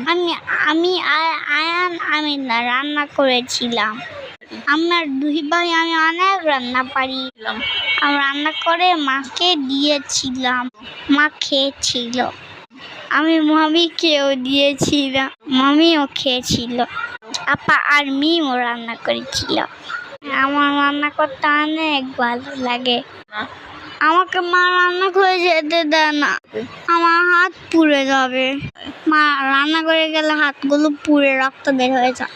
আমি আমি আয়ান আমি রান্না করেছিলাম। আমার 2 ভাই, আমি অনেক রান্না পারি। আমি রান্না করে মাকে দিয়েছিলাম, মা খেয়েছিল। আমি মামিকেও দিয়েছিলাম, মামিও খেয়েছিল। আপা আর মিমও রান্না করেছিল। আমার রান্না করতে অনেক ভালো লাগে। আমাকে মা রান্না করে যেতে দেয় না, আমার হাত পুড়ে যাবে। মা রান্না করে গেলে হাতগুলো পুড়ে রক্ত বের হয়ে যায়।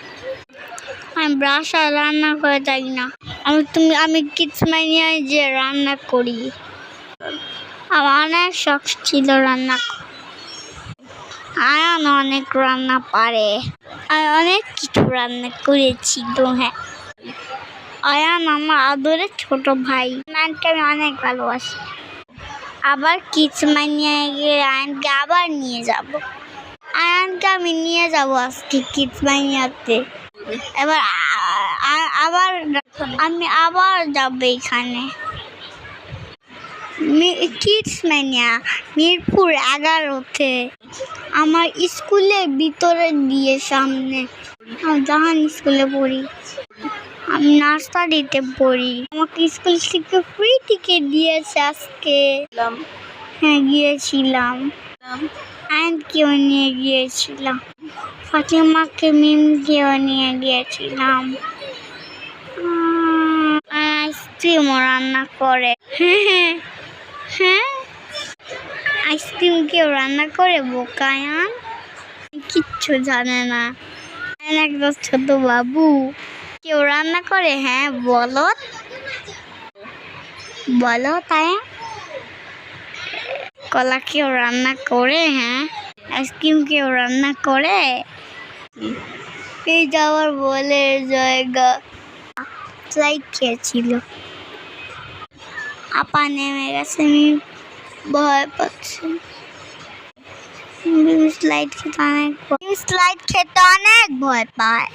আমি বাসায় রান্না করে যাই না। আমি কিচম্যানিয়ায় যে রান্না করি। আমার অনেক শখ ছিল রান্না। আয়ান অনেক রান্না পারে। আমি অনেক কিছু রান্না করেছি তো। হ্যাঁ, আয়ান আমার আদরের ছোট ভাই। আয়ানকে আমি অনেক ভালোবাসি। আবার কিচম্যানিয়ায় গিয়ে আয়ানকে আবার নিয়ে যাব। আয়ানকে আমি নিয়ে যাব আজকে কিচম্যানিয়াতে। এবার আমি আবার যাব এখানে কিডসম্যানিয়া মিরপুর 11-তে। আমার স্কুলের ভিতরে দিয়ে সামনে। আমি জাহান স্কুলে পড়ি। আমি নার্সারিতে পড়ি। আমাকে স্কুল থেকে ফ্রি টিকিট দিয়েছে আজকে। হ্যাঁ, গিয়েছিলাম। আয়ানকেও নিয়ে গিয়েছিলাম, ফাতিমাকে মিমকেও নিয়ে গিয়েছিলাম। আইসক্রিমও রান্না করে। হ্যাঁ, আইসক্রিম কেউ রান্না করে? বোকায়ান কিচ্ছু জানে না। একটা ছোট বাবু। কেউ রান্না করে? হ্যাঁ, বলো তাই। কলা কেউ রান্না করে? হ্যাঁ। আইসক্রিম কেউ রান্না করে? এই যাওয়ার বলে জায়গা স্লাইড খেয়েছিল। আপা নেমে গেছে, আমি ভয় পাচ্ছি। স্লাইড খেতে অনেক ভয় পায়।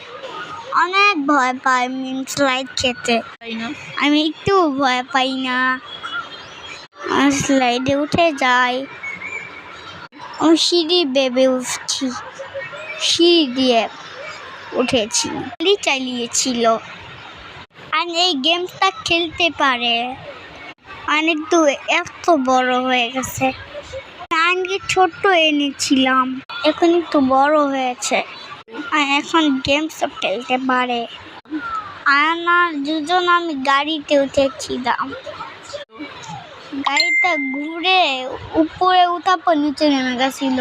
মিম স্লাইড খেতে। আমি একটু ভয় পাই না। স্লাইডে উঠে যাই। আমি সিঁড়ি বেবে উঠছি, সিঁড়ি দিয়ে উঠেছি। চালিয়েছিল। আর এই গেমটা খেলতে পারে। অনেক তো এত বড় হয়ে গেছে। আগে ছোট এনেছিলাম, এখন একটু বড় হয়েছে। আর এখন গেমস খেলতে পারে। আর দুজন আমি গাড়িতে উঠেছিলাম। গাড়িটা ঘুরে উপরে উঠার পর নিচে নেমে গেছিল।